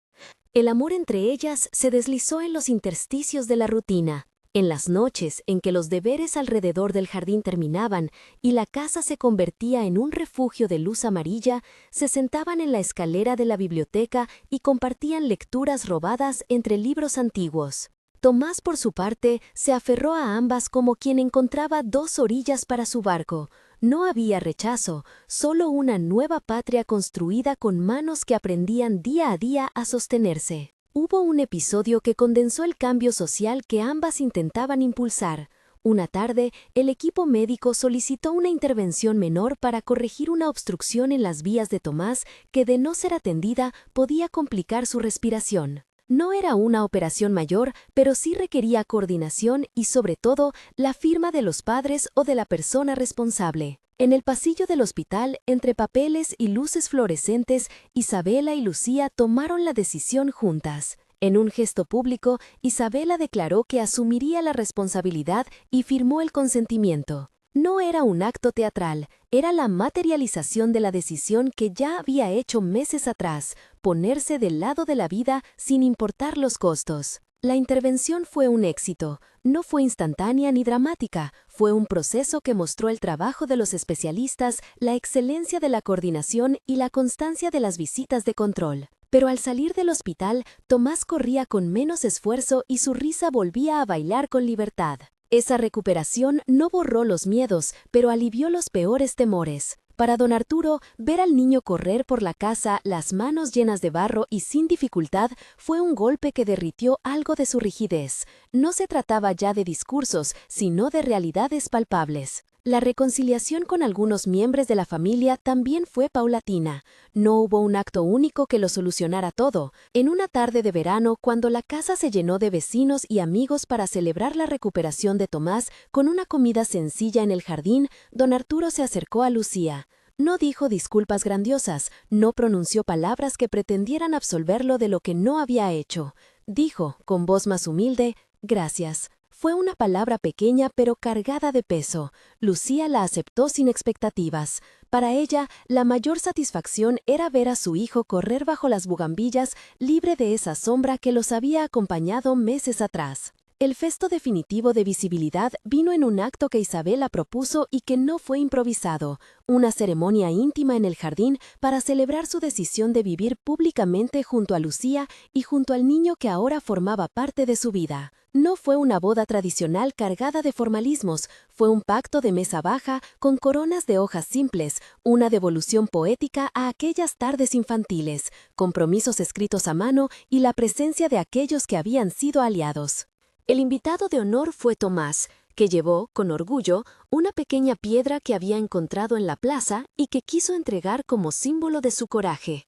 El amor entre ellas se deslizó en los intersticios de la rutina, en las noches en que los deberes alrededor del jardín terminaban y la casa se convertía en un refugio de luz amarilla, se sentaban en la escalera de la biblioteca y compartían lecturas robadas entre libros antiguos. Tomás, por su parte, se aferró a ambas como quien encontraba dos orillas para su barco. No había rechazo, solo una nueva patria construida con manos que aprendían día a día a sostenerse. Hubo un episodio que condensó el cambio social que ambas intentaban impulsar. Una tarde, el equipo médico solicitó una intervención menor para corregir una obstrucción en las vías de Tomás que, de no ser atendida, podía complicar su respiración. No era una operación mayor, pero sí requería coordinación y, sobre todo, la firma de los padres o de la persona responsable. En el pasillo del hospital, entre papeles y luces fluorescentes, Isabela y Lucía tomaron la decisión juntas. En un gesto público, Isabela declaró que asumiría la responsabilidad y firmó el consentimiento. No era un acto teatral, era la materialización de la decisión que ya había hecho meses atrás, ponerse del lado de la vida sin importar los costos. La intervención fue un éxito, no fue instantánea ni dramática, fue un proceso que mostró el trabajo de los especialistas, la excelencia de la coordinación y la constancia de las visitas de control. Pero al salir del hospital, Tomás corría con menos esfuerzo y su risa volvía a bailar con libertad. Esa recuperación no borró los miedos, pero alivió los peores temores. Para don Arturo, ver al niño correr por la casa, las manos llenas de barro y sin dificultad, fue un golpe que derritió algo de su rigidez. No se trataba ya de discursos, sino de realidades palpables. La reconciliación con algunos miembros de la familia también fue paulatina. No hubo un acto único que lo solucionara todo. En una tarde de verano, cuando la casa se llenó de vecinos y amigos para celebrar la recuperación de Tomás con una comida sencilla en el jardín, don Arturo se acercó a Lucía. No dijo disculpas grandiosas, no pronunció palabras que pretendieran absolverlo de lo que no había hecho. Dijo, con voz más humilde, «Gracias». Fue una palabra pequeña pero cargada de peso. Lucía la aceptó sin expectativas. Para ella, la mayor satisfacción era ver a su hijo correr bajo las bugambillas, libre de esa sombra que los había acompañado meses atrás. El gesto definitivo de visibilidad vino en un acto que Isabela propuso y que no fue improvisado, una ceremonia íntima en el jardín para celebrar su decisión de vivir públicamente junto a Lucía y junto al niño que ahora formaba parte de su vida. No fue una boda tradicional cargada de formalismos, fue un pacto de mesa baja con coronas de hojas simples, una devolución poética a aquellas tardes infantiles, compromisos escritos a mano y la presencia de aquellos que habían sido aliados. El invitado de honor fue Tomás, que llevó, con orgullo, una pequeña piedra que había encontrado en la plaza y que quiso entregar como símbolo de su coraje.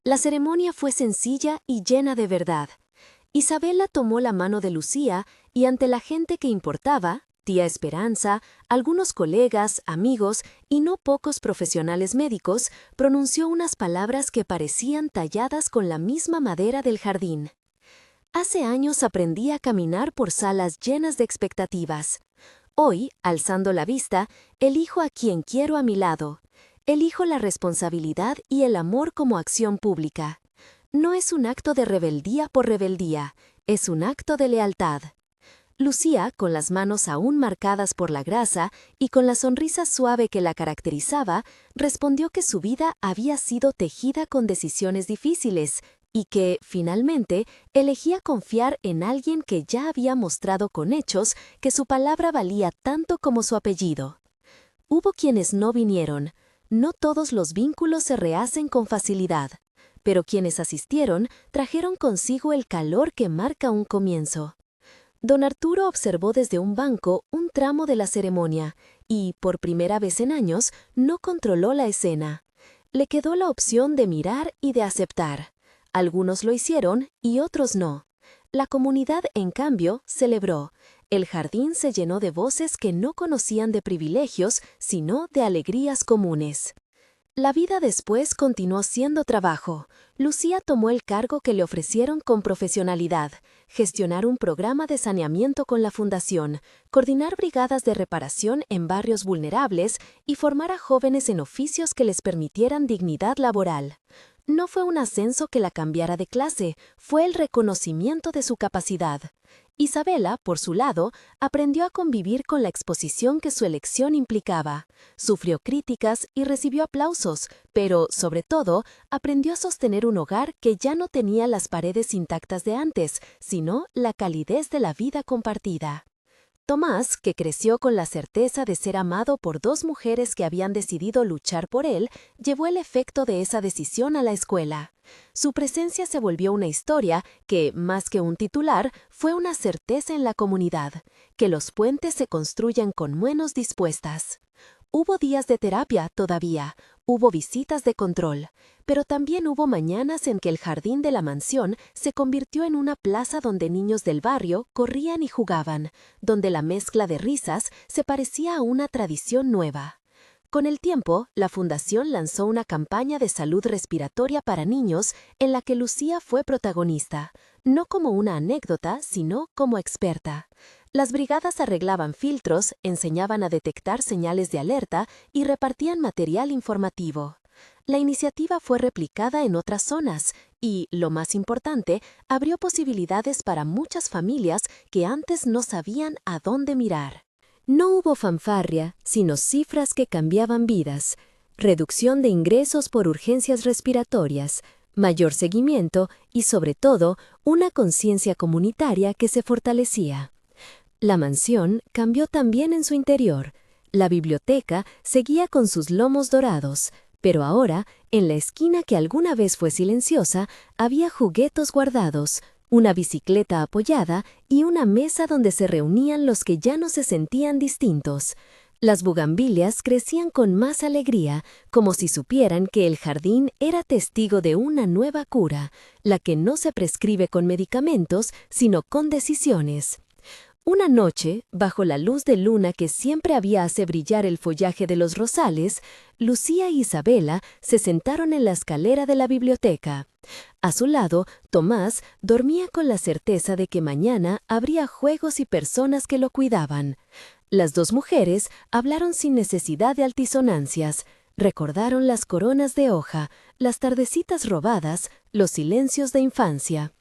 La ceremonia fue sencilla y llena de verdad. Isabela tomó la mano de Lucía y ante la gente que importaba, tía Esperanza, algunos colegas, amigos y no pocos profesionales médicos, pronunció unas palabras que parecían talladas con la misma madera del jardín. Hace años aprendí a caminar por salas llenas de expectativas. Hoy, alzando la vista, elijo a quien quiero a mi lado. Elijo la responsabilidad y el amor como acción pública. No es un acto de rebeldía por rebeldía, es un acto de lealtad. Lucía, con las manos aún marcadas por la grasa y con la sonrisa suave que la caracterizaba, respondió que su vida había sido tejida con decisiones difíciles y que, finalmente, elegía confiar en alguien que ya había mostrado con hechos que su palabra valía tanto como su apellido. Hubo quienes no vinieron. No todos los vínculos se rehacen con facilidad, pero quienes asistieron trajeron consigo el calor que marca un comienzo. Don Arturo observó desde un banco un tramo de la ceremonia y, por primera vez en años, no controló la escena. Le quedó la opción de mirar y de aceptar. Algunos lo hicieron y otros no. La comunidad, en cambio, celebró. El jardín se llenó de voces que no conocían de privilegios, sino de alegrías comunes. La vida después continuó siendo trabajo. Lucía tomó el cargo que le ofrecieron con profesionalidad: gestionar un programa de saneamiento con la fundación, coordinar brigadas de reparación en barrios vulnerables y formar a jóvenes en oficios que les permitieran dignidad laboral. No fue un ascenso que la cambiara de clase, fue el reconocimiento de su capacidad. Isabela, por su lado, aprendió a convivir con la exposición que su elección implicaba. Sufrió críticas y recibió aplausos, pero, sobre todo, aprendió a sostener un hogar que ya no tenía las paredes intactas de antes, sino la calidez de la vida compartida. Tomás, que creció con la certeza de ser amado por dos mujeres que habían decidido luchar por él, llevó el efecto de esa decisión a la escuela. Su presencia se volvió una historia que, más que un titular, fue una certeza en la comunidad: que los puentes se construyan con manos dispuestas. Hubo días de terapia todavía, hubo visitas de control, pero también hubo mañanas en que el jardín de la mansión se convirtió en una plaza donde niños del barrio corrían y jugaban, donde la mezcla de risas se parecía a una tradición nueva. Con el tiempo, la fundación lanzó una campaña de salud respiratoria para niños en la que Lucía fue protagonista, no como una anécdota, sino como experta. Las brigadas arreglaban filtros, enseñaban a detectar señales de alerta y repartían material informativo. La iniciativa fue replicada en otras zonas y, lo más importante, abrió posibilidades para muchas familias que antes no sabían a dónde mirar. No hubo fanfarria, sino cifras que cambiaban vidas: reducción de ingresos por urgencias respiratorias, mayor seguimiento y, sobre todo, una conciencia comunitaria que se fortalecía. La mansión cambió también en su interior. La biblioteca seguía con sus lomos dorados, pero ahora, en la esquina que alguna vez fue silenciosa, había juguetos guardados, una bicicleta apoyada y una mesa donde se reunían los que ya no se sentían distintos. Las bugambilias crecían con más alegría, como si supieran que el jardín era testigo de una nueva cura, la que no se prescribe con medicamentos, sino con decisiones. Una noche, bajo la luz de luna que siempre había hace brillar el follaje de los rosales, Lucía y Isabela se sentaron en la escalera de la biblioteca. A su lado, Tomás dormía con la certeza de que mañana habría juegos y personas que lo cuidaban. Las dos mujeres hablaron sin necesidad de altisonancias. Recordaron las coronas de hoja, las tardecitas robadas, los silencios de infancia.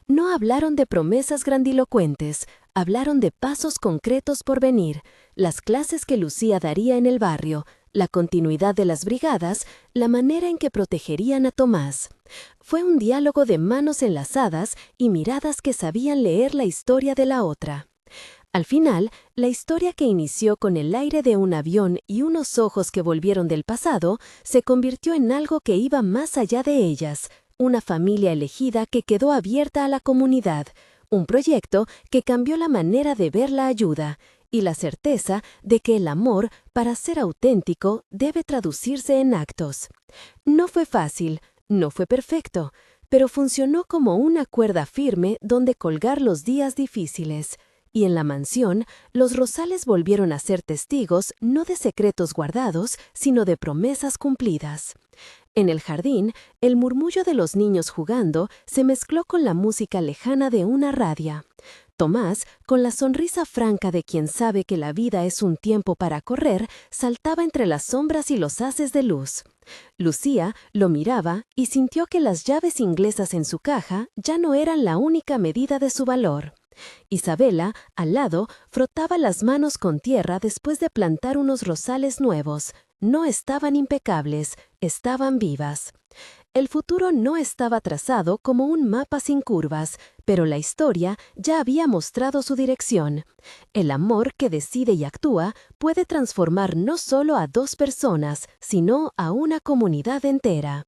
No hablaron de promesas grandilocuentes, hablaron de pasos concretos por venir, las clases que Lucía daría en el barrio, la continuidad de las brigadas, la manera en que protegerían a Tomás. Fue un diálogo de manos enlazadas y miradas que sabían leer la historia de la otra. Al final, la historia que inició con el aire de un avión y unos ojos que volvieron del pasado, se convirtió en algo que iba más allá de ellas: una familia elegida que quedó abierta a la comunidad, un proyecto que cambió la manera de ver la ayuda, y la certeza de que el amor, para ser auténtico, debe traducirse en actos. No fue fácil, no fue perfecto, pero funcionó como una cuerda firme donde colgar los días difíciles. Y en la mansión, los rosales volvieron a ser testigos no de secretos guardados, sino de promesas cumplidas. En el jardín, el murmullo de los niños jugando se mezcló con la música lejana de una radia. Tomás, con la sonrisa franca de quien sabe que la vida es un tiempo para correr, saltaba entre las sombras y los haces de luz. Lucía lo miraba y sintió que las llaves inglesas en su caja ya no eran la única medida de su valor. Isabela, al lado, frotaba las manos con tierra después de plantar unos rosales nuevos. No estaban impecables, estaban vivas. El futuro no estaba trazado como un mapa sin curvas, pero la historia ya había mostrado su dirección. El amor que decide y actúa puede transformar no solo a dos personas, sino a una comunidad entera.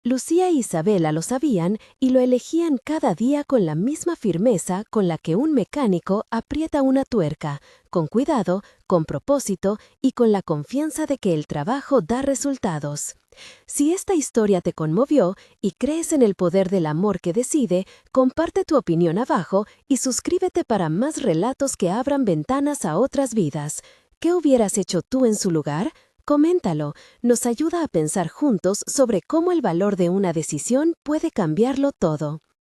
Lucía e Isabela lo sabían y lo elegían cada día con la misma firmeza con la que un mecánico aprieta una tuerca, con cuidado, con propósito y con la confianza de que el trabajo da resultados. Si esta historia te conmovió y crees en el poder del amor que decide, comparte tu opinión abajo y suscríbete para más relatos que abran ventanas a otras vidas. ¿Qué hubieras hecho tú en su lugar? Coméntalo, nos ayuda a pensar juntos sobre cómo el valor de una decisión puede cambiarlo todo.